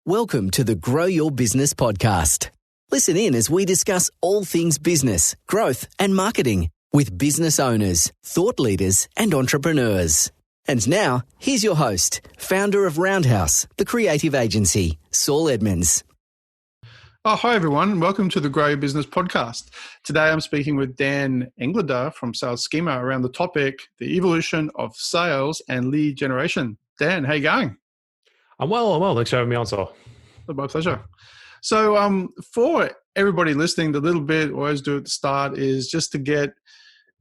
Welcome to the Grow Your Business podcast. Listen in as we discuss all things business, growth, and marketing with business owners, thought leaders, and entrepreneurs. And now, here's your host, founder of Roundhouse, the creative agency, Saul Edmonds. Oh, hi, everyone. Welcome to the Grow Your Business podcast. Today, I'm speaking with Dan Englander from Sales Schema around the topic, the evolution of sales and lead generation. Dan, how you going? I'm well. Thanks for having me on, Saul. My pleasure. So for everybody listening, the little bit I always do at the start is just to get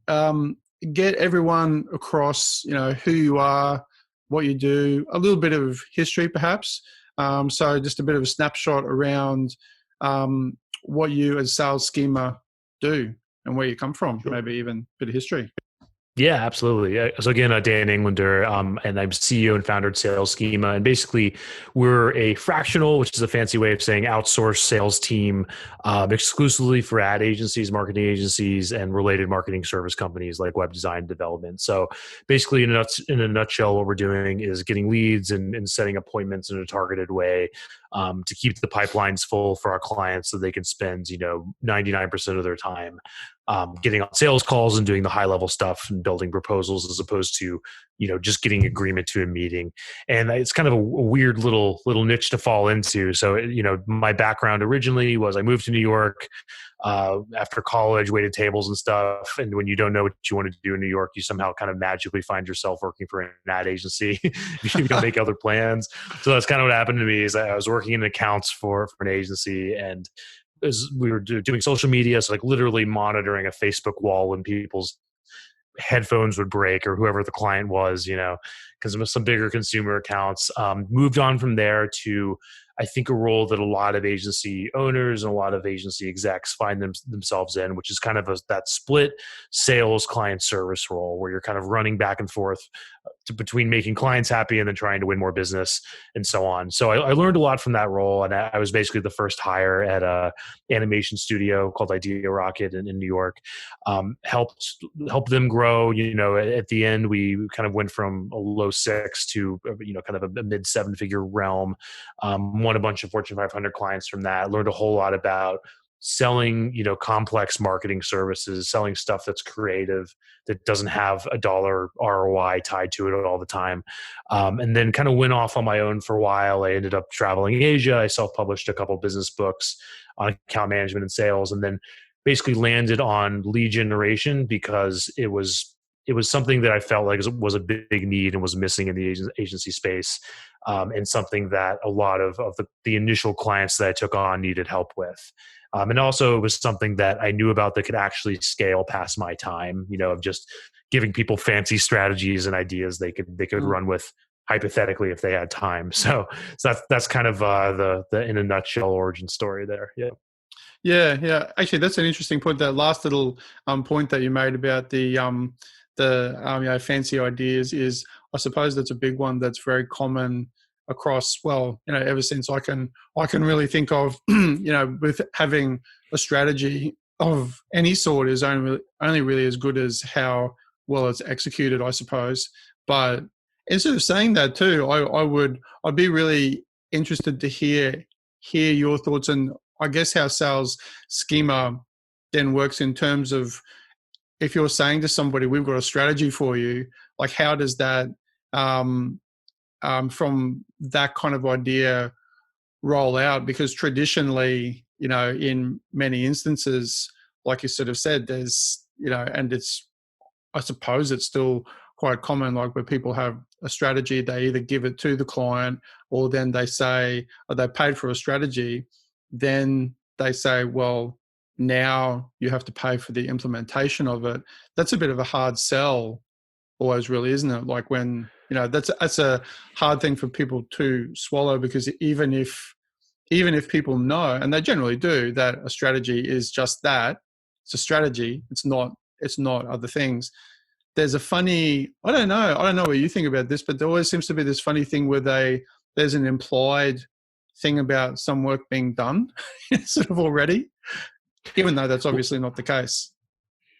everyone across, who you are, what you do, a little bit of history perhaps. So just a bit of a snapshot around what you as Sales Schema do and where you come from, sure. Maybe even a bit of history. Yeah, absolutely. So again, Dan Englander, and I'm CEO and founder at Sales Schema. And basically, we're a fractional, which is a fancy way of saying outsourced sales team, exclusively for ad agencies, marketing agencies, and related marketing service companies like web design development. So basically, in a nutshell, what we're doing is getting leads and setting appointments in a targeted way to keep the pipelines full for our clients so they can spend, 99% of their time getting on sales calls and doing the high level stuff and building proposals as opposed to, just getting agreement to a meeting. And it's kind of a weird little niche to fall into. So, my background originally was I moved to New York after college, waited tables and stuff. And when you don't know what you want to do in New York, you somehow kind of magically find yourself working for an ad agency. You don't make other plans. So that's kind of what happened to me is I was working in accounts for an agency, and as we were doing social media, so like literally monitoring a Facebook wall when people's headphones would break or whoever the client was, because of some bigger consumer accounts. Moved on from there to, I think, a role that a lot of agency owners and a lot of agency execs find themselves in, which is kind of that split sales client service role where you're kind of running back and forth between making clients happy and then trying to win more business and so on. So I learned a lot from that role. And I was basically the first hire at a animation studio called Idea Rocket in New York. Helped them grow. At the end, we kind of went from a low 6 to, kind of a mid 7-figure realm. Won a bunch of Fortune 500 clients from that. Learned a whole lot about selling, complex marketing services, selling stuff that's creative, that doesn't have a dollar ROI tied to it all the time. And then kind of went off on my own for a while. I ended up traveling Asia. I self-published a couple business books on account management and sales, and then basically landed on lead generation because it was something that I felt like was a big need and was missing in the agency space, and something that a lot of the initial clients that I took on needed help with. And also it was something that I knew about that could actually scale past my time, of just giving people fancy strategies and ideas they could run with hypothetically if they had time. So that's kind of the in a nutshell origin story there. Yeah. Yeah. Actually, that's an interesting point. That last little point that you made about the fancy ideas is, I suppose that's a big one that's very common across, ever since I can really think of, with having a strategy of any sort is only really as good as how well it's executed, I suppose. But instead of saying that too, I'd be really interested to hear your thoughts and I guess how Sales Schema then works in terms of, if you're saying to somebody, we've got a strategy for you, like how does that, from that kind of idea roll out? Because traditionally, in many instances, like you sort of said, there's, and I suppose it's still quite common, like where people have a strategy, they either give it to the client or then they say, or they paid for a strategy, then they say, well, now you have to pay for the implementation of it. That's a bit of a hard sell always, really, isn't it? Like when, that's a hard thing for people to swallow, because even if people know, and they generally do, that a strategy is just that, it's a strategy, it's not other things. There's a funny, I don't know what you think about this, but there always seems to be this funny thing where there's an implied thing about some work being done sort of already, even though that's obviously not the case.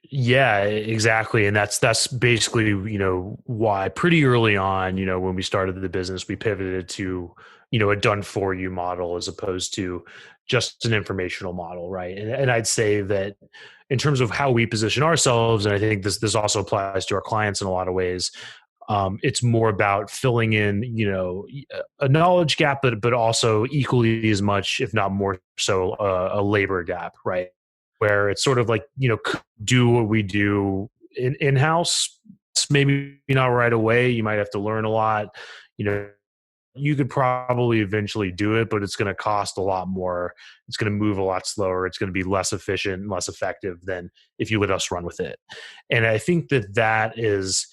Yeah, exactly. And that's basically, why pretty early on, when we started the business, we pivoted to, a done for you model as opposed to just an informational model, right? And I'd say that in terms of how we position ourselves, and I think this also applies to our clients in a lot of ways. It's more about filling in, a knowledge gap, but also equally as much, if not more so, a labor gap, right? Where it's sort of like, do what we do in-house. It's maybe not right away. You might have to learn a lot. You could probably eventually do it, but it's going to cost a lot more. It's going to move a lot slower. It's going to be less efficient and less effective than if you let us run with it. And I think that is,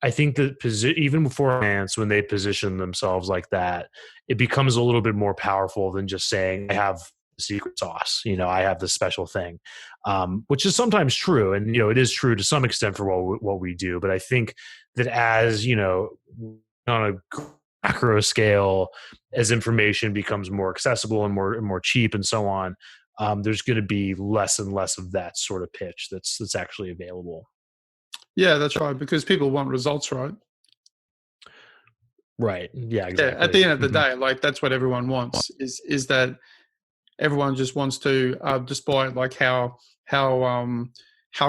I think that even before clients, when they position themselves like that, it becomes a little bit more powerful than just saying, I have the secret sauce, I have this special thing, which is sometimes true. And, it is true to some extent for what we do. But I think that as, on a macro scale, as information becomes more accessible and more cheap and so on, there's going to be less and less of that sort of pitch that's actually available. Yeah, that's right. Because people want results, right? Right. Yeah, exactly. Yeah. At the end of the day, like that's what everyone wants is that everyone just wants to, despite like how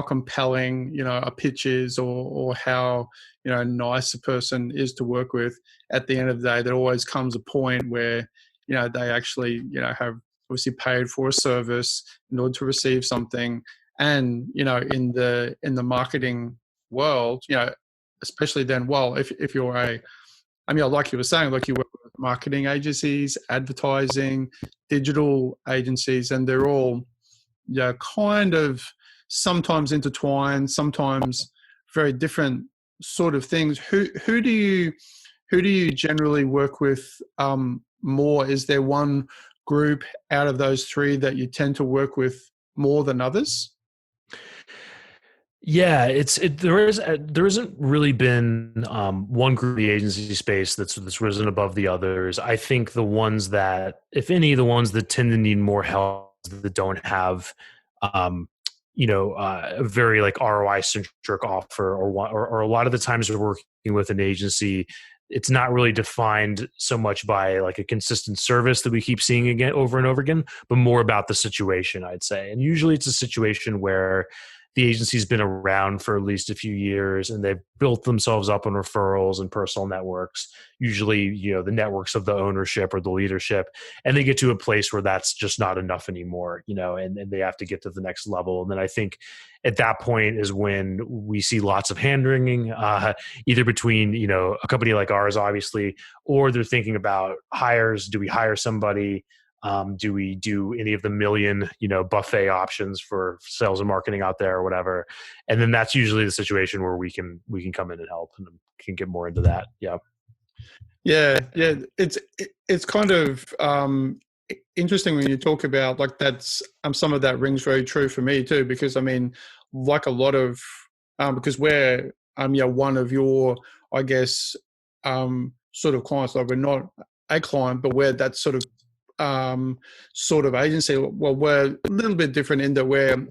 compelling a pitch is, or how nice a person is to work with. At the end of the day, there always comes a point where they actually have obviously paid for a service in order to receive something, and in the marketing world, especially then, well, if you're like you were saying, like you work with marketing agencies, advertising, digital agencies, and they're all kind of sometimes intertwined, sometimes very different sort of things. Who do you generally work with more? Is there one group out of those three that you tend to work with more than others? Yeah, there isn't really been one group of the agency space that's risen above the others. I think the ones that, if any, the ones that tend to need more help, that don't have, a very like ROI centric offer, or a lot of the times we're working with an agency, it's not really defined so much by like a consistent service that we keep seeing again over and over again, but more about the situation, I'd say. And usually it's a situation where the agency's been around for at least a few years and they've built themselves up on referrals and personal networks, usually, the networks of the ownership or the leadership. And they get to a place where that's just not enough anymore, and they have to get to the next level. And then I think at that point is when we see lots of hand wringing, either between, a company like ours, obviously, or they're thinking about hires. Do we hire somebody? Do we do any of the million, buffet options for sales and marketing out there or whatever? And then that's usually the situation where we can come in and help and can get more into that. Yeah. Yeah. Yeah. It's kind of interesting when you talk about like that's some of that rings very true for me too, because like a lot of because we're one of your, I guess, sort of clients. Like we're not a client, but we're that sort of agency. Well, we're a little bit different in that we're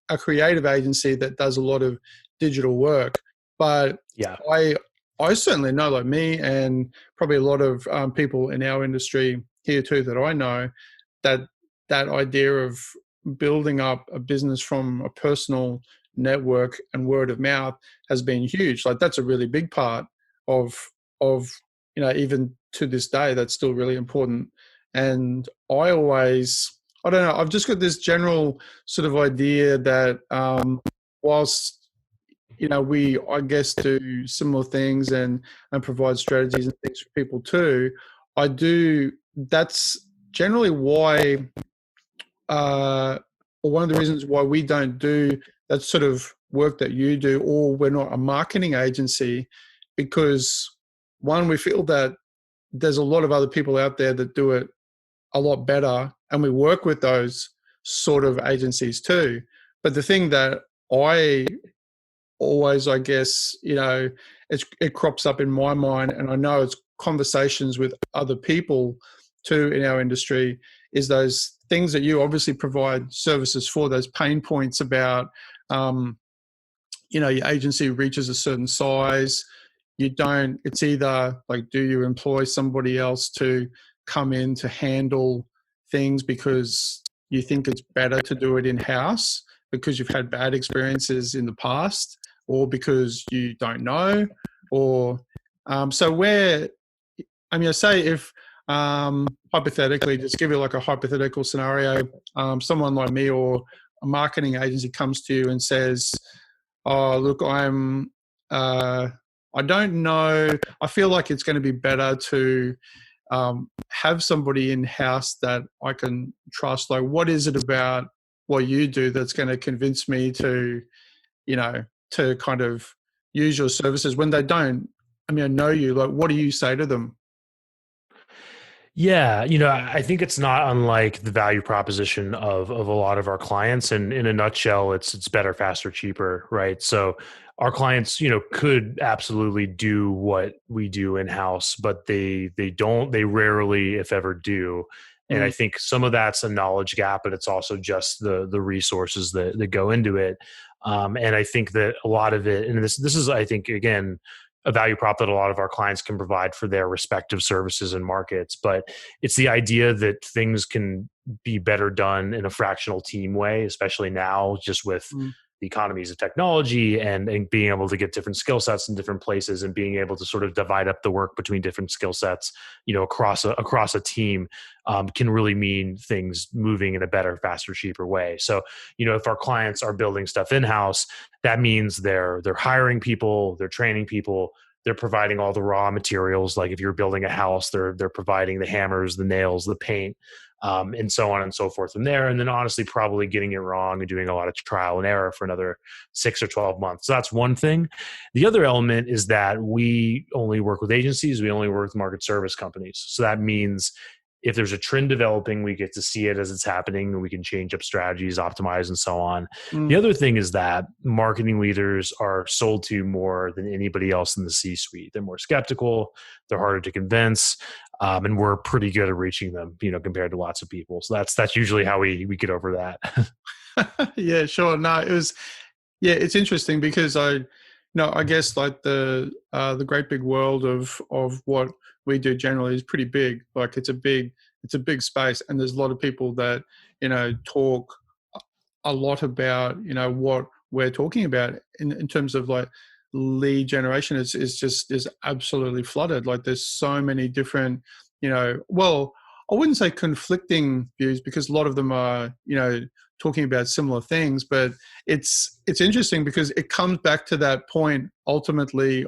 a creative agency that does a lot of digital work. But yeah, I certainly know, like me and probably a lot of people in our industry here too that I know, that idea of building up a business from a personal network and word of mouth has been huge. Like that's a really big part of even to this day, that's still really important. And I don't know, I've just got this general sort of idea that whilst, we, I guess, do similar things and provide strategies and things for people too, that's generally why, or one of the reasons why we don't do that sort of work that you do, or we're not a marketing agency, because one, we feel that there's a lot of other people out there that do it a lot better, and we work with those sort of agencies too. But the thing that I always, I guess, it crops up in my mind, and I know it's conversations with other people too in our industry, is those things that you obviously provide services for, those pain points about, your agency reaches a certain size, you don't, it's either like, do you employ somebody else to come in to handle things because you think it's better to do it in-house because you've had bad experiences in the past, or because you don't know, or so where, I mean, I say if hypothetically, just give you like a hypothetical scenario, someone like me or a marketing agency comes to you and says, "Oh, look, I don't know. I feel like it's going to be better to have somebody in house that I can trust. Like, what is it about what you do that's going to convince me to, to kind of use your services when they don't? I mean, I know you. Like, what do you say to them?" Yeah, I think it's not unlike the value proposition of a lot of our clients. And in a nutshell, it's better, faster, cheaper, right? So our clients, could absolutely do what we do in house, but they rarely, if ever, do. And I Mm, think some of that's a knowledge gap, but it's also just the resources that go into it. And I think that a lot of it, and this is, I think, again, a value prop that a lot of our clients can provide for their respective services and markets. But it's the idea that things can be better done in a fractional team way, especially now, just with mm, the economies of technology and being able to get different skill sets in different places and being able to sort of divide up the work between different skill sets, across a team, can really mean things moving in a better, faster, cheaper way. So, if our clients are building stuff in house, that means they're hiring people, they're training people, they're providing all the raw materials. Like if you're building a house, they're providing the hammers, the nails, the paint, and so on and so forth from there. And then honestly, probably getting it wrong and doing a lot of trial and error for another 6 or 12 months. So that's one thing. The other element is that we only work with agencies. We only work with market service companies. So that means if there's a trend developing, we get to see it as it's happening and we can change up strategies, optimize, and so on. The mm. other thing is that marketing leaders are sold to more than anybody else in the C-suite. They're more skeptical, they're harder to convince, and we're pretty good at reaching them, compared to lots of people. So that's usually how we get over that. Yeah, sure. No, it was. Yeah, it's interesting because I guess like the great big world of what we do generally is pretty big. Like it's a big space, and there's a lot of people that talk a lot about what we're talking about in terms of like lead generation. Is just is absolutely flooded. Like there's so many different well, I wouldn't say conflicting views because a lot of them are talking about similar things, but it's interesting because it comes back to that point ultimately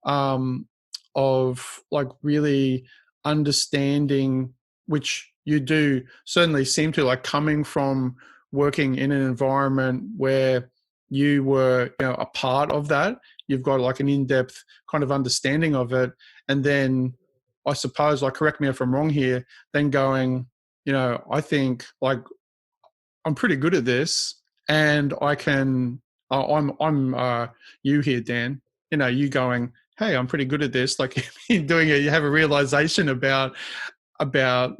um of like really understanding, which you do certainly seem to, like coming from working in an environment where you were a part of that. You've got like an in-depth kind of understanding of it, and then I suppose, like, correct me if I'm wrong here, then going, I think like I'm pretty good at this, and I can. I'm you here, Dan. You going, hey, I'm pretty good at this. Like you're doing it, you have a realization about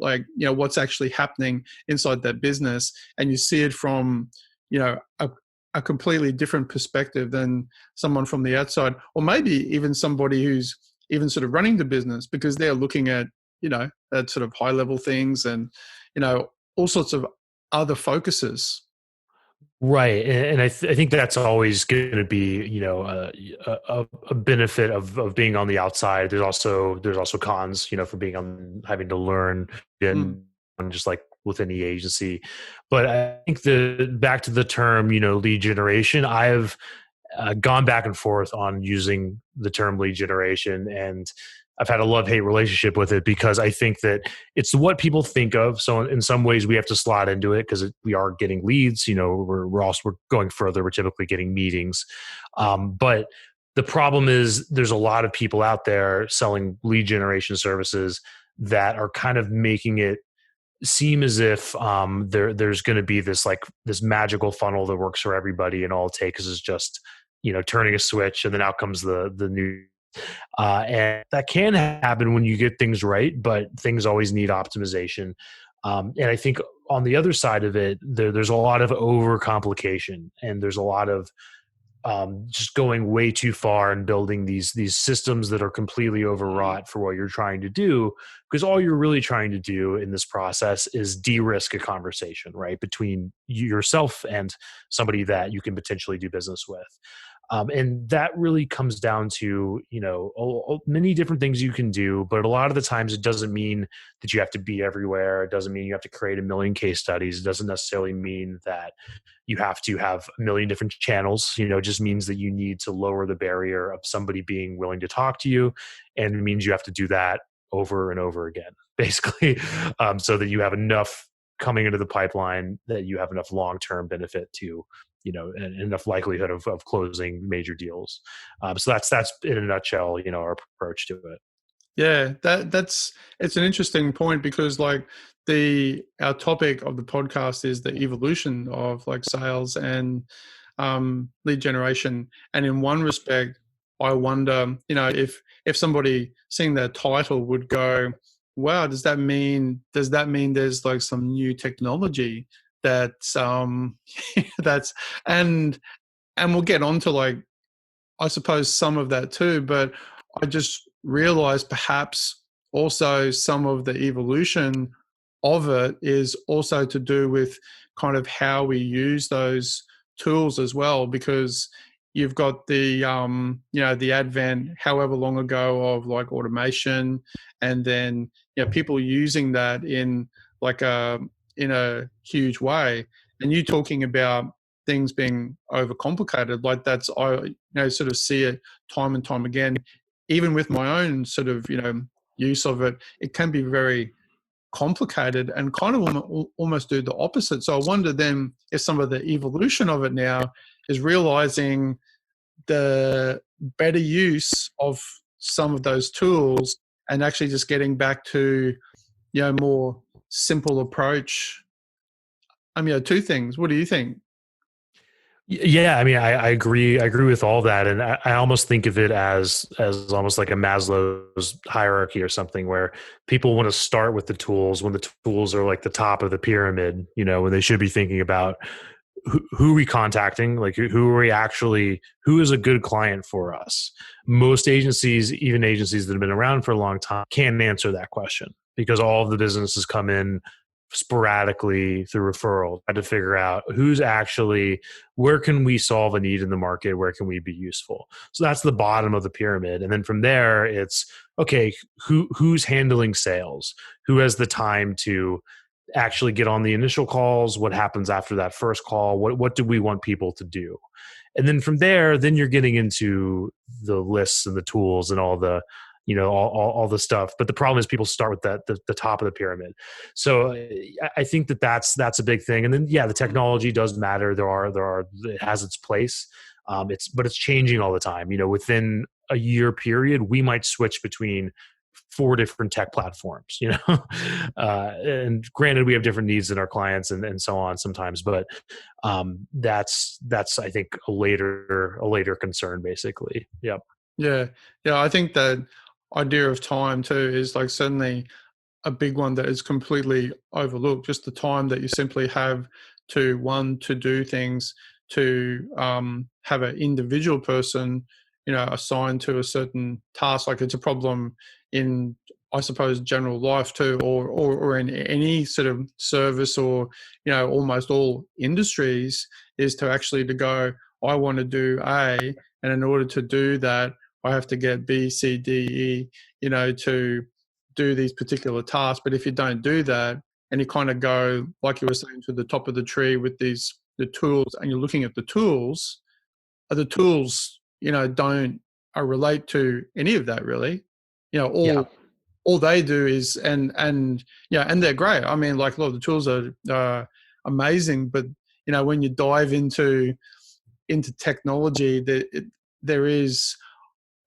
like what's actually happening inside that business, and you see it from a completely different perspective than someone from the outside, or maybe even somebody who's even sort of running the business, because they're looking at at sort of high level things and all sorts of other focuses. Right, and I think that's always going to be, a benefit of being on the outside. There's also cons, for being on, having to learn, Mm, and just like with any agency. But I think the back to the term, lead generation. I've gone back and forth on using the term lead generation, and I've had a love-hate relationship with it because I think that it's what people think of. So in some ways we have to slot into it because we are getting leads. We're going further. We're typically getting meetings, but the problem is there's a lot of people out there selling lead generation services that are kind of making it seem as if there's going to be this magical funnel that works for everybody, and all it takes is just turning a switch, and then out comes the new. And that can happen when you get things right, but things always need optimization. And I think on the other side of it, there's a lot of overcomplication, and there's a lot of just going way too far and building these systems that are completely overwrought for what you're trying to do, because all you're really trying to do in this process is de-risk a conversation, right, between yourself and somebody that you can potentially do business with. And that really comes down to, many different things you can do, but a lot of the times it doesn't mean that you have to be everywhere. It doesn't mean you have to create a million case studies. It doesn't necessarily mean that you have to have a million different channels. It just means that you need to lower the barrier of somebody being willing to talk to you. And it means you have to do that over and over again, basically, so that you have enough coming into the pipeline that you have enough long-term benefit to, and enough likelihood of closing major deals. So that's in a nutshell, our approach to it. Yeah, it's an interesting point, because like our topic of the podcast is the evolution of like sales and lead generation. And in one respect, I wonder, if somebody seeing their title would go, wow, does that mean there's like some new technology that's that's and we'll get on to like, I suppose, some of that too, but I just realized perhaps also some of the evolution of it is also to do with kind of how we use those tools as well, because you've got the the advent however long ago of like automation, and then people using that in like in a huge way, and you talking about things being overcomplicated, like that's, I sort of see it time and time again, even with my own sort of use of it. It can be very complicated and kind of almost do the opposite. So I wonder then if some of the evolution of it now is realizing the better use of some of those tools and actually just getting back to more simple approach. Two things. What do you think? Yeah, I mean, I agree. I agree with all that, and I almost think of it as almost like a Maslow's hierarchy or something, where people want to start with the tools when the tools are like the top of the pyramid. When they should be thinking about who are we contacting, like who is a good client for us. Most agencies, even agencies that have been around for a long time, can't answer that question, because all of the businesses come in sporadically through referral. I had to figure out where can we solve a need in the market, where can we be useful. So that's the bottom of the pyramid, and then from there it's okay, who's handling sales, who has the time to actually get on the initial calls, what happens after that first call, what do we want people to do. And then from there, then you're getting into the lists and the tools and all the all the stuff. But the problem is people start with the top of the pyramid. So I think that's a big thing. And then, yeah, the technology does matter. It has its place. But it's changing all the time. Within a year period, we might switch between 4 different tech platforms, and granted we have different needs in our clients and so on sometimes, but that's I think a later concern, basically. Yep. Yeah. I think that idea of time too is like certainly a big one that is completely overlooked. Just the time that you simply have to do things, to have an individual person, assigned to a certain task. Like it's a problem in, I suppose, general life too, or in any sort of service, or almost all industries, is to actually to go, I want to do A, and in order to do that, I have to get B, C, D, E, to do these particular tasks. But if you don't do that, and you kind of go, like you were saying, to the top of the tree with the tools, and you're looking at the tools don't relate to any of that really. All they do is, and they're great. I mean, like a lot of the tools are amazing, but when you dive into technology, there is,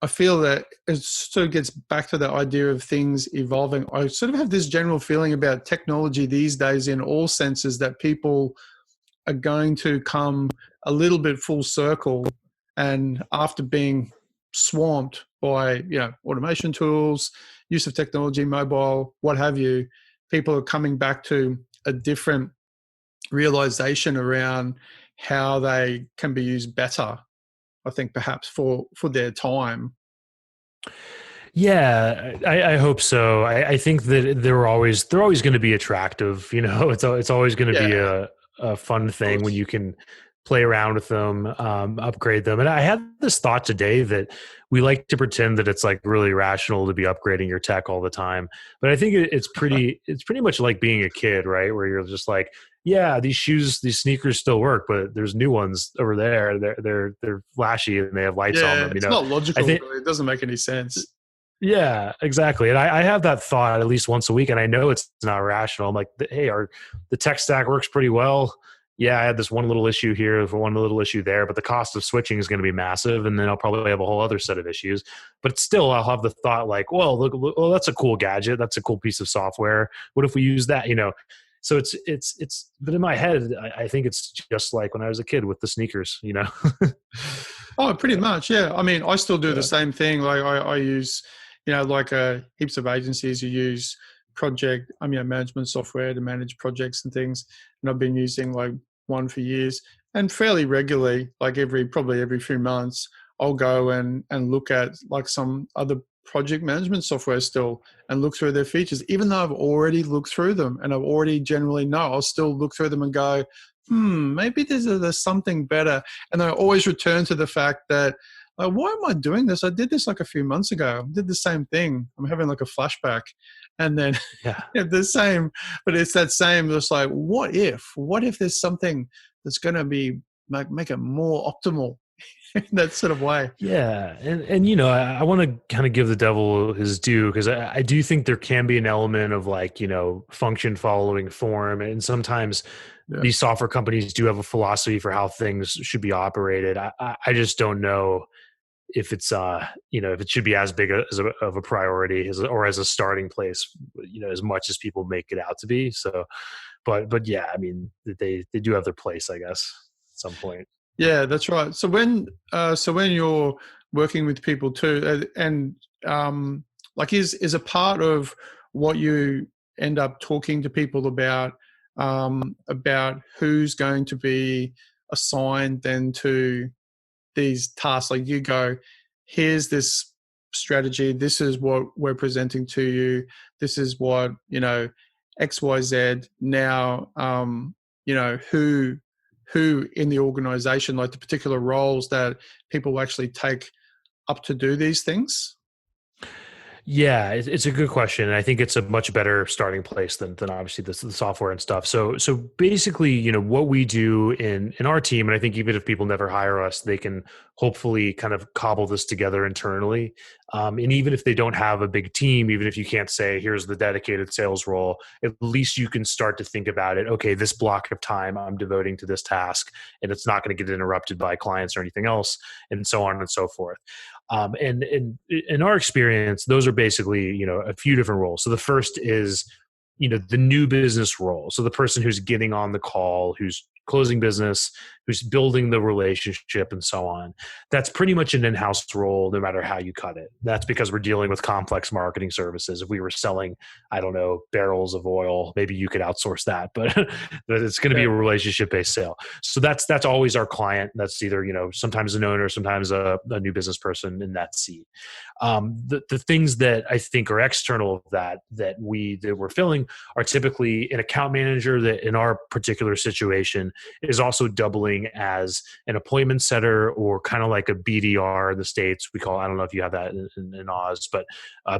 I feel that it sort of gets back to the idea of things evolving. I sort of have this general feeling about technology these days in all senses, that people are going to come a little bit full circle, and after being swamped by automation tools, use of technology, mobile, what have you, people are coming back to a different realization around how they can be used better. I think perhaps for their time. Yeah, I hope so. I think that they're always going to be attractive. It's always going to be Yeah, a fun of thing when course. you can play around with them, upgrade them. And I had this thought today that we like to pretend that it's like really rational to be upgrading your tech all the time, but I think it's pretty much like being a kid, right? Where you're just like, yeah, these sneakers still work, but there's new ones over there. They're flashy and they have lights on Yeah, them. it's not I logical, think. really. It doesn't make any sense. Yeah, exactly. And I have that thought at least once a week, and I know it's not rational. I'm like, hey, the tech stack works pretty well. Yeah, I had this one little issue here for one little issue there, but the cost of switching is going to be massive, and then I'll probably have a whole other set of issues. But still, I'll have the thought like, well, look, well, that's a cool gadget. That's a cool piece of software. What if we use that? So it's. But in my head, I think it's just like when I was a kid with the sneakers. Oh, pretty much, yeah. I mean, I still do the Yeah. same thing. Like I use, like heaps of agencies who use project, management software to manage projects and things. And I've been using like one for years, and fairly regularly, like probably every few months, I'll go and look at like some other project management software still and look through their features, even though I've already looked through them and I've already generally know. I'll still look through them and go, maybe there's something better. And I always return to the fact that, why am I doing this? I did this like a few months ago. I did the same thing. I'm having like a flashback. And then Yeah. the same, but it's that same, just like, what if there's something that's going to be make it more optimal in that sort of way? Yeah, and I want to kind of give the devil his due because I do think there can be an element of like function following form, and sometimes Yeah. these software companies do have a philosophy for how things should be operated. I just don't know if it's if it should be as big of a priority or as a starting place, as much as people make it out to be. So, but yeah, I mean they do have their place, I guess, at some point. Yeah, that's right. So when you're working with people too, and like is a part of what you end up talking to people about who's going to be assigned then to these tasks. Like you go, here's this strategy. This is what we're presenting to you. This is what XYZ. Now, who in the organization, like the particular roles that people actually take up to do these things. Yeah, it's a good question, and I think it's a much better starting place than obviously the software and stuff. So basically, what we do in our team, and I think even if people never hire us, they can hopefully kind of cobble this together internally. And even if they don't have a big team, even if you can't say here's the dedicated sales role, at least you can start to think about it. Okay, this block of time I'm devoting to this task, and it's not going to get interrupted by clients or anything else, and so on and so forth. And in our experience, those are basically, a few different roles. So the first is, the new business role. So the person who's getting on the call, who's closing business, who's building the relationship and so on. That's pretty much an in-house role, no matter how you cut it. That's because we're dealing with complex marketing services. If we were selling, I don't know, barrels of oil, maybe you could outsource that, but it's going to be a relationship-based sale. So that's always our client. That's either, sometimes an owner, sometimes a new business person in that seat. The things that I think are external of that we're filling are typically an account manager that in our particular situation is also doubling as an appointment setter or kind of like a BDR in the States. We call, I don't know if you have that in Oz, but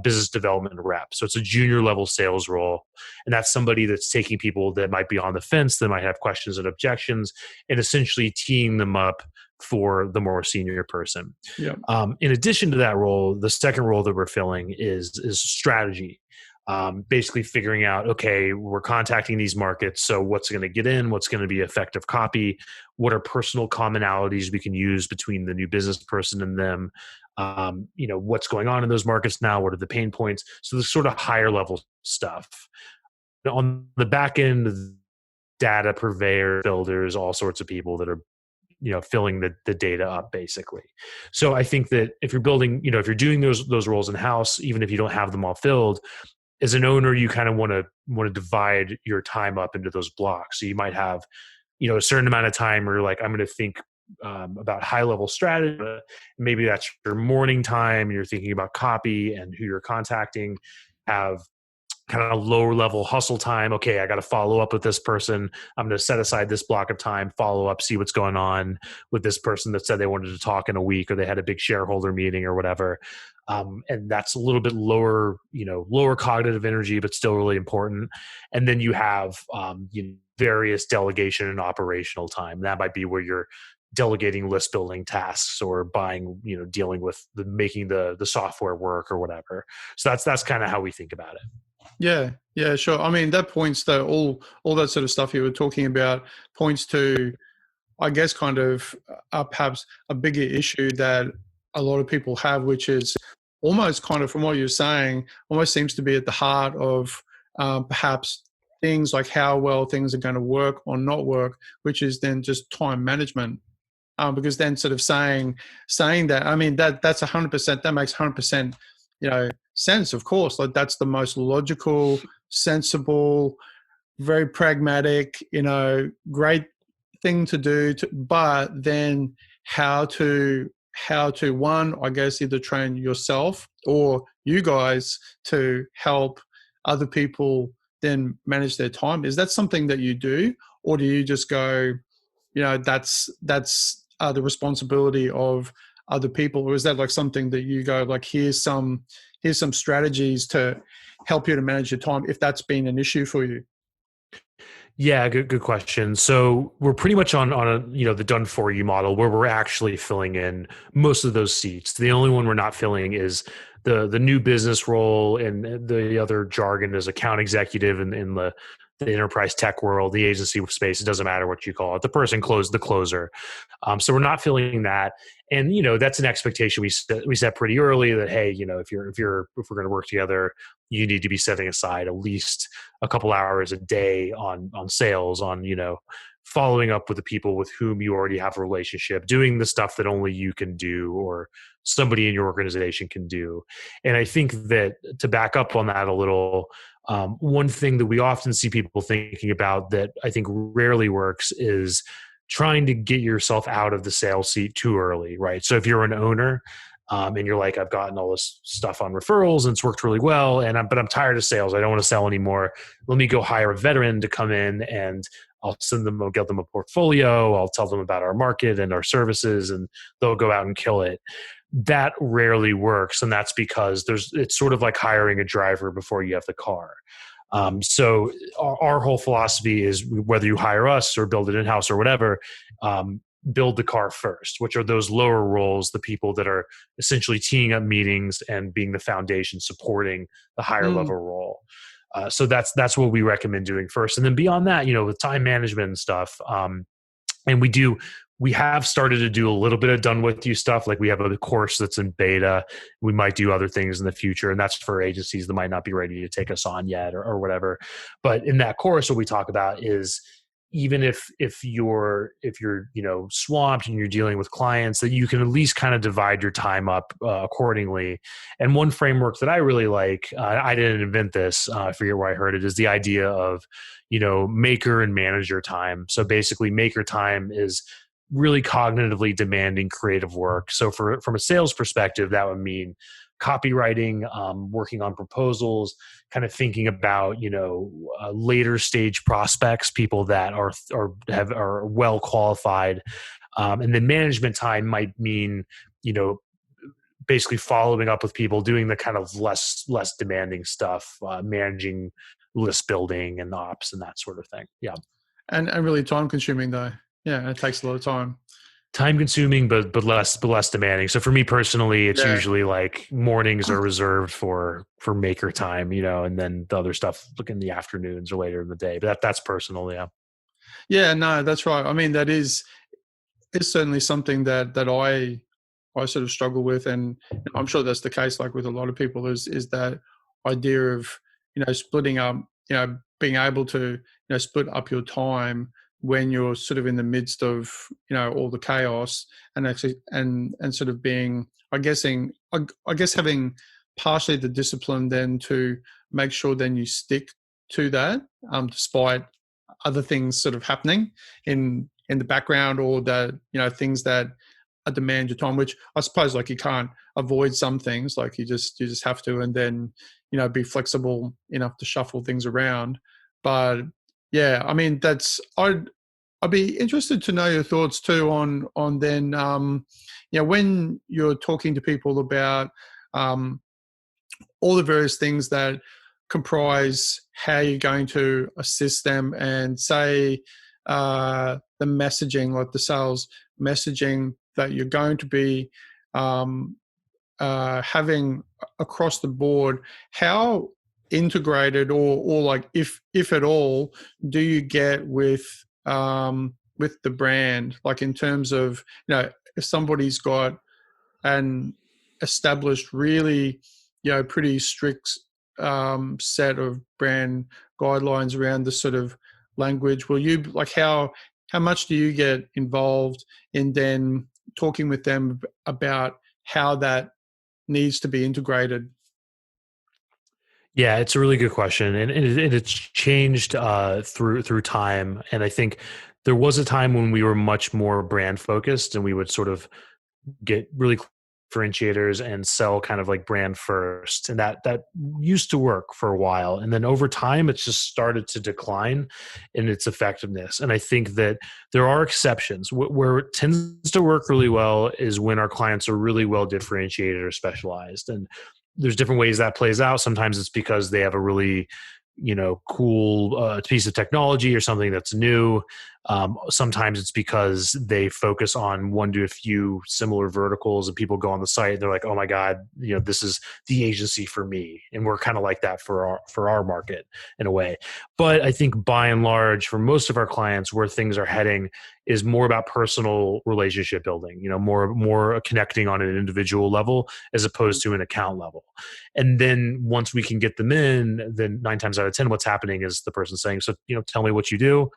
business development rep. So it's a junior level sales role. And that's somebody that's taking people that might be on the fence, that might have questions and objections, and essentially teeing them up for the more senior person. Yeah. In addition to that role, the second role that we're filling is strategy. Basically figuring out, okay, we're contacting these markets. So what's going to get in? What's going to be effective copy? What are personal commonalities we can use between the new business person and them? What's going on in those markets now? What are the pain points? So the sort of higher level stuff. On the back end, data purveyor, builders, all sorts of people that are filling the data up basically. So I think that if you're building, if you're doing those roles in house, even if you don't have them all filled, as an owner, you kind of want to divide your time up into those blocks. So you might have, a certain amount of time where you're like, I'm going to think about high level strategy. Maybe that's your morning time. You're thinking about copy and who you're contacting. Have kind of lower level hustle time. Okay, I got to follow up with this person. I'm going to set aside this block of time, follow up, see what's going on with this person that said they wanted to talk in a week, or they had a big shareholder meeting or whatever. And that's a little bit lower, lower cognitive energy, but still really important. And then you have various delegation and operational time. That might be where you're delegating list building tasks or buying, dealing with making the software work or whatever. So that's kind of how we think about it. Yeah, sure. I mean, that points to all that sort of stuff you were talking about points to, I guess, kind of perhaps a bigger issue that a lot of people have, which is almost kind of, from what you're saying, almost seems to be at the heart of perhaps things like how well things are going to work or not work, which is then just time management. Because then sort of saying that, I mean, that's 100%, that makes 100%, sense, of course. Like, that's the most logical, sensible, very pragmatic, great thing to do. But then how to one, I guess, either train yourself or you guys to help other people then manage their time. Is that something that you do, or do you just go, that's the responsibility of other people, or is that like something that you go like, here's some strategies to help you to manage your time, if that's been an issue for you? Yeah, good question. So we're pretty much on a the done for you model, where we're actually filling in most of those seats. The only one we're not filling is the new business role, and the other jargon is account executive in the enterprise tech world, the agency space. It doesn't matter what you call it. The person the closer. So we're not filling that, and that's an expectation we set pretty early, that hey, if we're going to work together, you need to be setting aside at least a couple hours a day on sales, on following up with the people with whom you already have a relationship, doing the stuff that only you can do or somebody in your organization can do. And I think that, to back up on that a little, one thing that we often see people thinking about that I think rarely works is trying to get yourself out of the sales seat too early, right? So if you're an owner, and you're like, I've gotten all this stuff on referrals and it's worked really well, but I'm tired of sales. I don't want to sell anymore. Let me go hire a veteran to come in, and I'll get them a portfolio. I'll tell them about our market and our services, and they'll go out and kill it. That rarely works. And that's because it's sort of like hiring a driver before you have the car. So our whole philosophy is, whether you hire us or build it in-house or whatever, build the car first, which are those lower roles, the people that are essentially teeing up meetings and being the foundation supporting the higher level role. So that's what we recommend doing first. And then beyond that, with time management and stuff, and we have started to do a little bit of done with you stuff. Like, we have a course that's in beta. We might do other things in the future, and that's for agencies that might not be ready to take us on yet, or whatever. But in that course, what we talk about is, even if you're swamped and you're dealing with clients, that you can at least kind of divide your time up accordingly. And one framework that I really like, I didn't invent this, I forget where I heard it, is the idea of maker and manager time. So basically, maker time is really cognitively demanding creative work. So from a sales perspective, that would mean copywriting, working on proposals, kind of thinking about later stage prospects, people that are well qualified, and then management time might mean basically following up with people, doing the kind of less demanding stuff, managing list building and ops and that sort of thing. Yeah, and really time consuming though. Yeah, it takes a lot of time. Time consuming, but less demanding. So for me personally, it's usually like mornings are reserved for maker time, and then the other stuff look in the afternoons or later in the day. But that's personal, yeah. Yeah, no, that's right. I mean, it's certainly something that I sort of struggle with, and I'm sure that's the case, like with a lot of people, is that idea of splitting up, being able to split up your time when you're sort of in the midst of all the chaos, and actually and sort of being, I guess having partially the discipline then to make sure then you stick to that, despite other things sort of happening in in the background, or the, you know, things that demand your time, which I suppose like you can't avoid some things, like you just have to, and then, you know, be flexible enough to shuffle things around. But yeah, I mean, I'd be interested to know your thoughts too on then, you know, when you're talking to people about all the various things that comprise how you're going to assist them, and say the messaging, like the sales messaging that you're going to be having across the board. How integrated, or like, if at all, do you get with the brand, like in terms of, you know, if somebody's got an established, really, you know, pretty strict set of brand guidelines around this sort of language, will you, like, how much do you get involved in then talking with them about how that needs to be integrated? Yeah, it's a really good question, and it's changed through time. And I think there was a time when we were much more brand focused, and we would sort of get really differentiators and sell kind of like brand first, and that used to work for a while. And then over time, it's just started to decline in its effectiveness. And I think that there are exceptions. Where it tends to work really well is when our clients are really well differentiated or specialized, and there's different ways that plays out. Sometimes it's because they have a really, you know, cool piece of technology or something that's new. Sometimes it's because they focus on one to a few similar verticals, and people go on the site and they're like, oh my God, you know, this is the agency for me. And we're kind of like that for our market in a way. But I think by and large, for most of our clients, where things are heading is more about personal relationship building, you know, more connecting on an individual level as opposed to an account level. And then once we can get them in, then 9 times out of 10, what's happening is the person saying, so, you know, tell me what you do.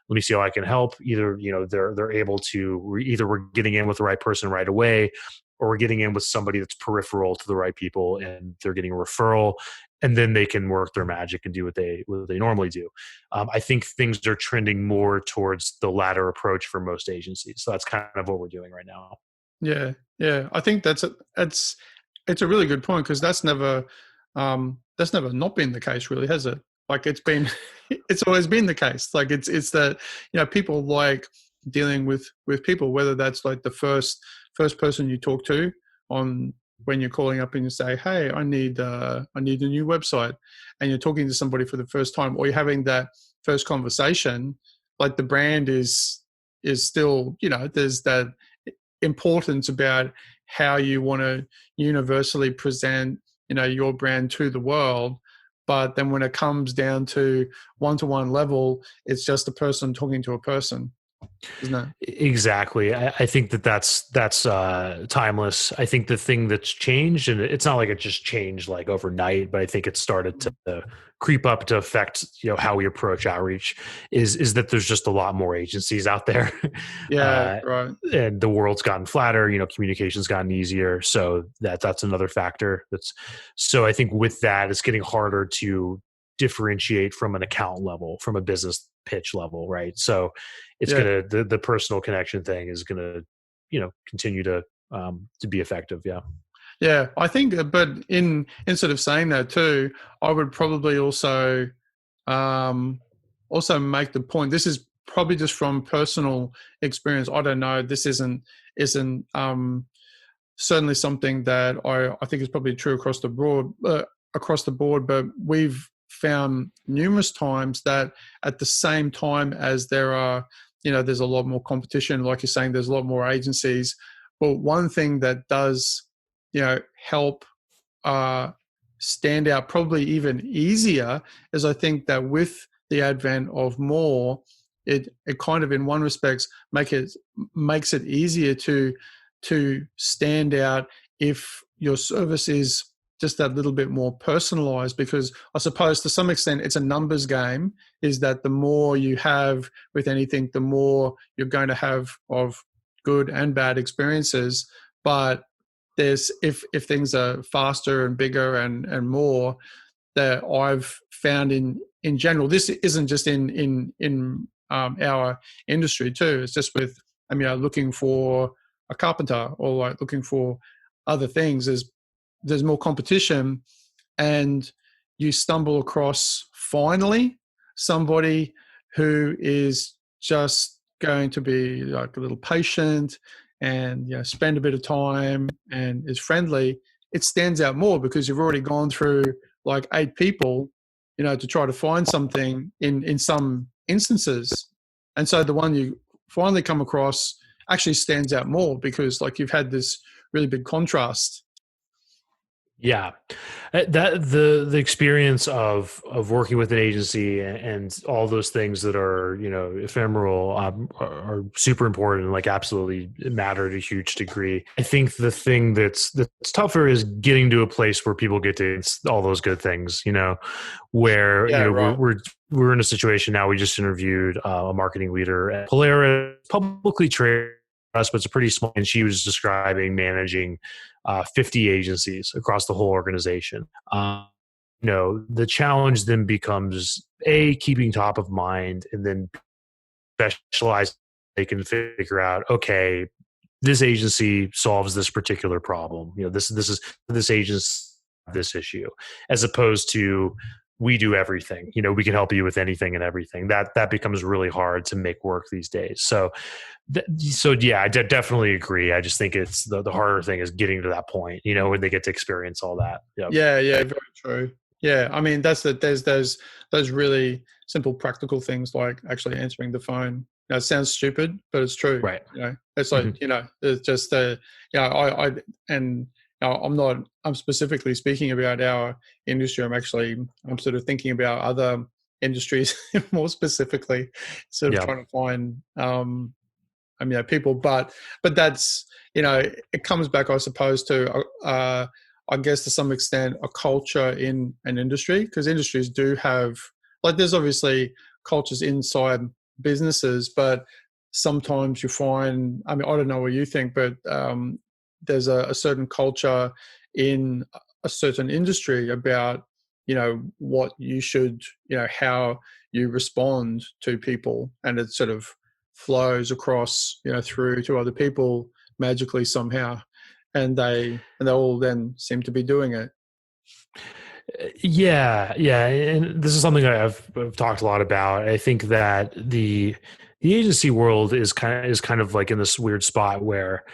Let me see how I can help. Either, you know, they're able to, either we're getting in with the right person right away, or we're getting in with somebody that's peripheral to the right people, and they're getting a referral, and then they can work their magic and do what they normally do. I think things are trending more towards the latter approach for most agencies. So that's kind of what we're doing right now. Yeah, yeah. I think it's a really good point, because that's never not been the case, really, has it? Like, it's been it's always been the case. Like, it's that, you know, people like dealing with people, whether that's like the first person you talk to on when you're calling up and you say, hey, I need a new website, and you're talking to somebody for the first time, or you're having that first conversation. Like, the brand is still, you know, there's that importance about how you want to universally present, you know, your brand to the world. But then when it comes down to one-to-one level, it's just a person talking to a person, isn't it? Exactly. I think that's timeless. I think the thing that's changed, and it's not like it just changed like overnight, but I think it started to creep up to affect, you know, how we approach outreach, is that there's just a lot more agencies out there. Yeah, right. And the world's gotten flatter, you know, communication's gotten easier. So that's another factor. So I think with that, it's getting harder to differentiate from an account level, from a business pitch level, right? So it's Yeah. the personal connection thing is gonna, you know, continue to be effective. Yeah. Yeah, I think, but instead of saying that too, I would probably um, also make the point. This is probably just from personal experience. I don't know. This isn't certainly something that I think is probably true across the board. But we've found numerous times that at the same time as there's a lot more competition, like you're saying, there's a lot more agencies. But one thing that does, you know, help stand out probably even easier is, I think that with the advent of more, it kind of, in one respects, makes it easier to stand out if your service is just that little bit more personalized. Because I suppose to some extent it's a numbers game, is that the more you have with anything, the more you're going to have of good and bad experiences. But there's, if things are faster and bigger and more, that I've found in general, this isn't just in our industry too. It's just with, looking for a carpenter or like looking for other things. There's more competition, and you stumble across finally somebody who is just going to be like a little patient and spend a bit of time and is friendly. It stands out more because you've already gone through like 8 people, to try to find something in some instances. And so the one you finally come across actually stands out more because like you've had this really big contrast. Yeah, that the experience of working with an agency and all those things that are ephemeral are super important and like absolutely matter to a huge degree. I think the thing that's tougher is getting to a place where people get to all those good things. Where Right. we're in a situation now. We just interviewed a marketing leader at Polaris, publicly traded us, but it's a pretty small. And she was describing managing 50 agencies across the whole organization. The challenge then becomes keeping top of mind, and then specialize. They can figure out, okay, this agency solves this particular problem. This agency this issue, as opposed to we do everything. We can help you with anything and everything. That becomes really hard to make work these days. So yeah, I definitely agree. I just think it's the harder thing is getting to that point, when they get to experience all that. Yep. Yeah, very true. Yeah, there's those really simple practical things like actually answering the phone. It sounds stupid, but it's true. Right. It's like, it's just I'm specifically speaking about our industry. I'm sort of thinking about other industries more specifically, sort of trying to find people, but that's, it comes back, I suppose, to I guess to some extent a culture in an industry, because industries do have, like, there's obviously cultures inside businesses, but sometimes you find, I don't know what you think, but there's a certain culture in a certain industry about, what you should, how you respond to people, and it sort of flows across, through to other people magically somehow, and they all then seem to be doing it. Yeah, and this is something I've talked a lot about. I think that the agency world is kind of like in this weird spot where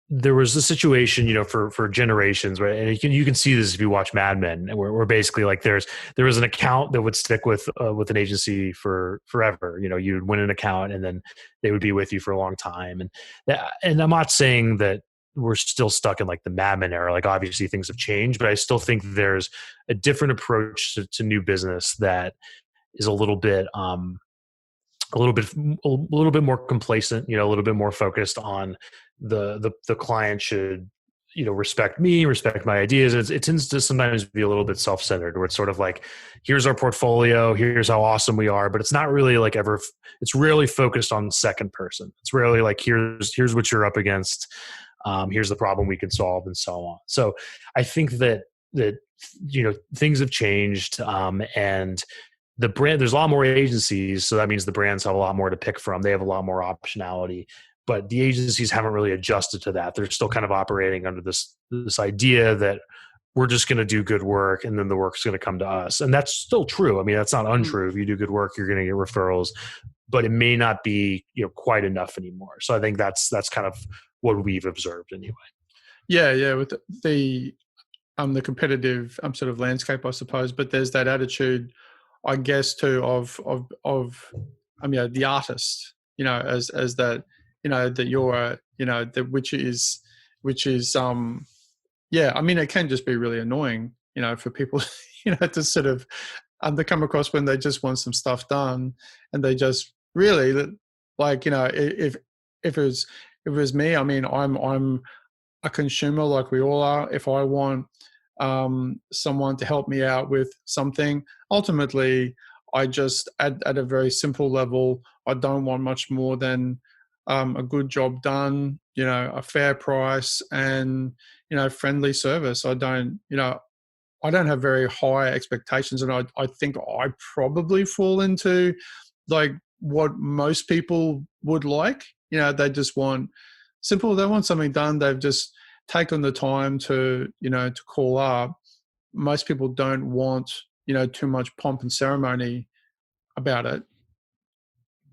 there was a situation, for generations, right? And you can see this if you watch Mad Men, where basically like there was an account that would stick with an agency for forever. You'd win an account and then they would be with you for a long time. And I'm not saying that we're still stuck in like the Mad Men era. Like obviously things have changed, but I still think there's a different approach to new business that is a little bit more complacent, a little bit more focused on the client should, respect me, respect my ideas. It tends to sometimes be a little bit self-centered, where it's sort of like, here's our portfolio, here's how awesome we are, but it's not really like it's rarely focused on second person. It's rarely like, here's what you're up against. Here's the problem we can solve, and so on. So I think that things have changed, and the brand, there's a lot more agencies, so that means the brands have a lot more to pick from. They have a lot more optionality, but the agencies haven't really adjusted to that. They're still kind of operating under this idea that we're just going to do good work and then the work's going to come to us. And that's still true. That's not untrue. If you do good work, you're going to get referrals, but it may not be, quite enough anymore. So I think that's kind of what we've observed anyway. Yeah. With the competitive sort of landscape, I suppose, but there's that attitude, I guess, too, of the artist, as that, that you're, that which is it can just be really annoying, for people, to sort of they come across when they just want some stuff done, and they just really like, if it was me, I'm a consumer like we all are. If I want someone to help me out with something, ultimately I just at a very simple level, I don't want much more than a good job done, a fair price, and friendly service. I don't have very high expectations, and I think I probably fall into like what most people would like. They just want simple. They want something done. They've just taken the time to to call up. Most people don't want too much pomp and ceremony about it.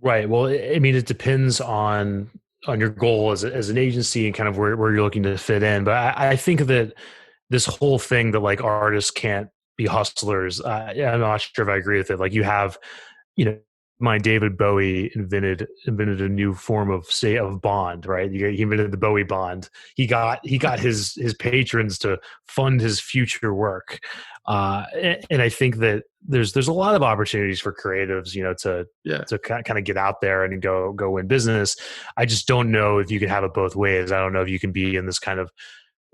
Right. Well, I mean, it depends on your goal as an agency and kind of where you're looking to fit in. But I think that this whole thing that like artists can't be hustlers, yeah, I'm not sure if I agree with it. Like you have, my David Bowie invented a new form of bond, right? He invented the Bowie bond. He got his patrons to fund his future work, and I think that there's a lot of opportunities for creatives, to kind of get out there and go win business. I just don't know if you can have it both ways. I don't know if you can be in this kind of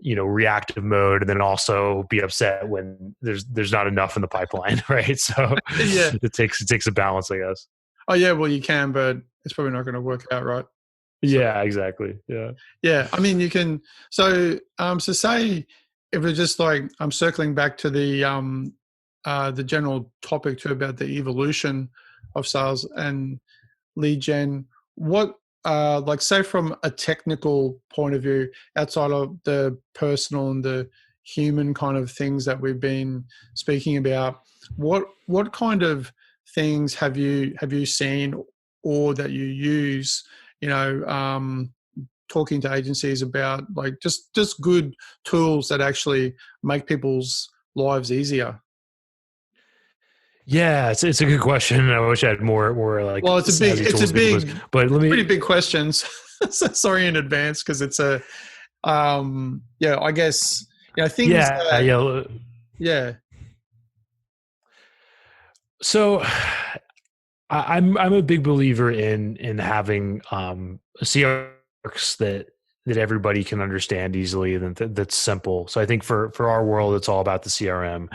reactive mode and then also be upset when there's not enough in the pipeline, right? So Yeah. it takes a balance, I guess. Oh yeah, well you can, but it's probably not going to work out, right? Yeah, exactly. Yeah. Yeah, I mean you can. So say if it's just like I'm circling back to the general topic too about the evolution of sales and lead gen. What like say from a technical point of view, outside of the personal and the human kind of things that we've been speaking about, what kind of things have you seen or that you use, talking to agencies about, like just good tools that actually make people's lives easier? Yeah, it's a good question. I wish I had more like Well, it's a big, snazzy tools people use. But let pretty me big questions. So sorry in advance because it's a, yeah, I guess, things yeah, that, yeah. yeah, So I'm a big believer in having CRX that everybody can understand easily and that's simple. So I think for our world, it's all about the CRM,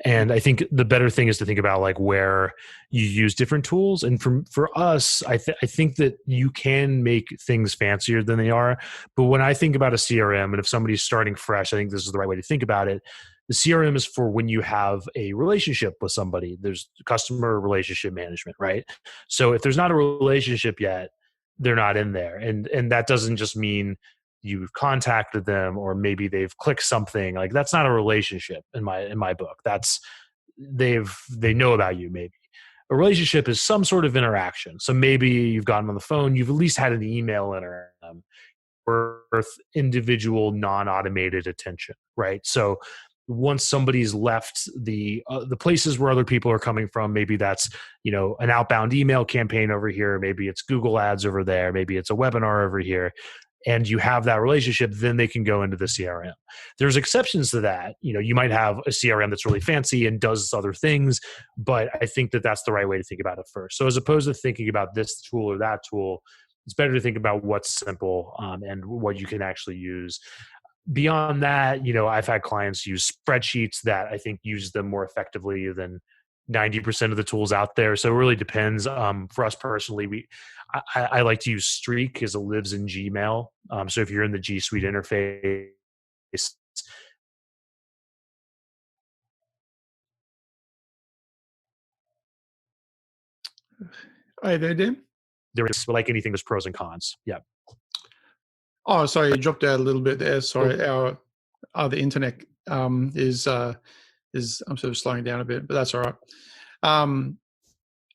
and I think the better thing is to think about like where you use different tools. And for us, I think that you can make things fancier than they are. But when I think about a CRM, and if somebody's starting fresh, I think this is the right way to think about it. The CRM is for when you have a relationship with somebody. There's customer relationship management, right? So if there's not a relationship yet, they're not in there. And that doesn't just mean you've contacted them or maybe they've clicked something. Like that's not a relationship in my book. That's they know about you maybe. A relationship is some sort of interaction. So maybe you've gotten on the phone, you've at least had an email interaction worth individual non-automated attention, right? So once somebody's left the places where other people are coming from, maybe that's an outbound email campaign over here, maybe it's Google ads over there, maybe it's a webinar over here, and you have that relationship, then they can go into the CRM. There's exceptions to that. You might have a CRM that's really fancy and does other things, but I think that that's the right way to think about it first. So as opposed to thinking about this tool or that tool, it's better to think about what's simple and what you can actually use. Beyond that, I've had clients use spreadsheets that I think use them more effectively than 90% of the tools out there. So it really depends. For us personally, I like to use Streak because it lives in Gmail. So if you're in the G Suite interface, hey there, Dan. there is, like anything, there's pros and cons. Yeah. Oh, sorry, you dropped out a little bit there. Sorry, Oh. the internet is I'm sort of slowing down a bit, but that's all right.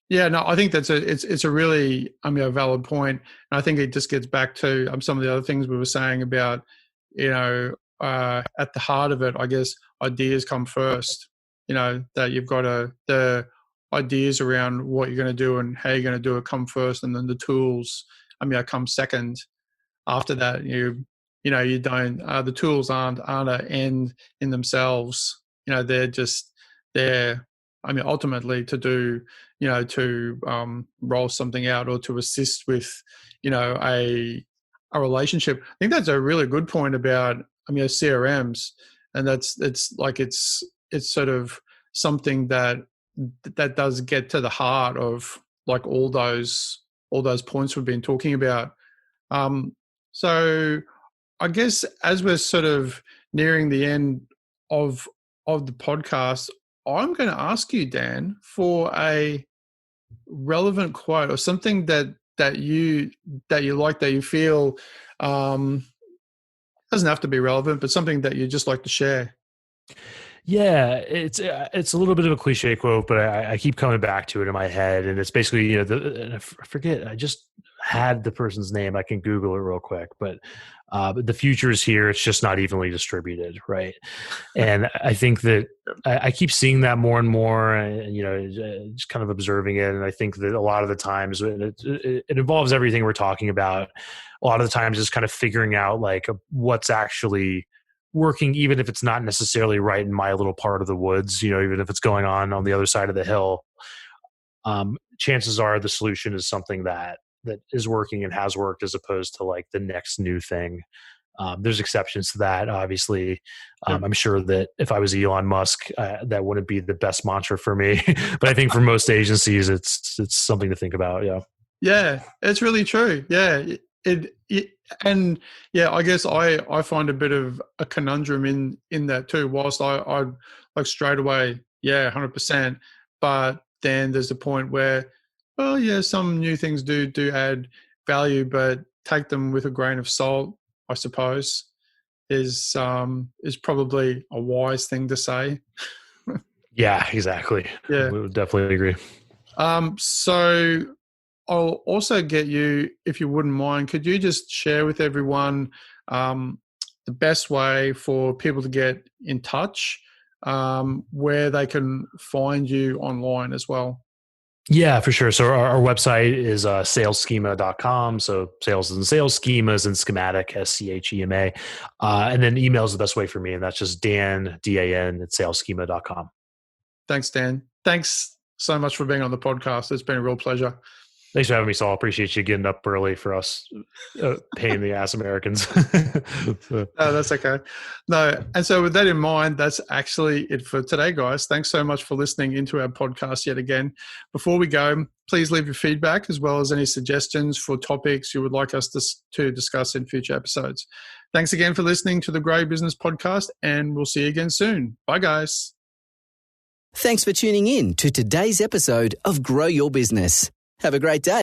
Yeah, no, I think it's a really a valid point, and I think it just gets back to some of the other things we were saying about at the heart of it, I guess ideas come first. That you've got the ideas around what you're going to do and how you're going to do it come first, and then the tools come second. After that, you don't the tools aren't an end in themselves. They're just there. Ultimately to do, to roll something out or to assist with, a relationship. I think that's a really good point about CRMs, and it's sort of something that does get to the heart of like all those points we've been talking about. So I guess as we're sort of nearing the end of the podcast, I'm going to ask you, Dan, for a relevant quote or something that you like, that you feel doesn't have to be relevant, but something that you just like to share? Yeah, it's a little bit of a cliche quote, but I keep coming back to it in my head, and it's basically, and I forget. I just had the person's name. I can Google it real quick, but the future is here. It's just not evenly distributed, right? And I think that I keep seeing that more and more, and just kind of observing it. And I think that a lot of the times it involves everything we're talking about. A lot of the times, it's kind of figuring out like what's actually working, even if it's not necessarily right in my little part of the woods, even if it's going on the other side of the hill. Chances are the solution is something that is working and has worked, as opposed to like the next new thing. There's exceptions to that, obviously. Yep. I'm sure that if I was Elon Musk, that wouldn't be the best mantra for me. But I think for most agencies, it's something to think about. Yeah. Yeah, it's really true. Yeah, and yeah, I guess I find a bit of a conundrum in that too. Whilst I like straight away, yeah, 100%. But then there's a point where, well, yeah, some new things do add value, but take them with a grain of salt, I suppose, is probably a wise thing to say. Yeah, exactly. Yeah. We would definitely agree. So I'll also get you, if you wouldn't mind, could you just share with everyone the best way for people to get in touch, where they can find you online as well? Yeah, for sure. So our website is salesschema.com. So sales and sales, schemas and schematic, SCHEMA. And then email is the best way for me. And that's just Dan, DAN at salesschema.com. Thanks, Dan. Thanks so much for being on the podcast. It's been a real pleasure. Thanks for having me, Saul. Appreciate you getting up early for us, pain in the ass Americans. No, that's okay. No, and so with that in mind, that's actually it for today, guys. Thanks so much for listening into our podcast yet again. Before we go, please leave your feedback as well as any suggestions for topics you would like us to discuss in future episodes. Thanks again for listening to the Grow Your Business podcast, and we'll see you again soon. Bye, guys. Thanks for tuning in to today's episode of Grow Your Business. Have a great day.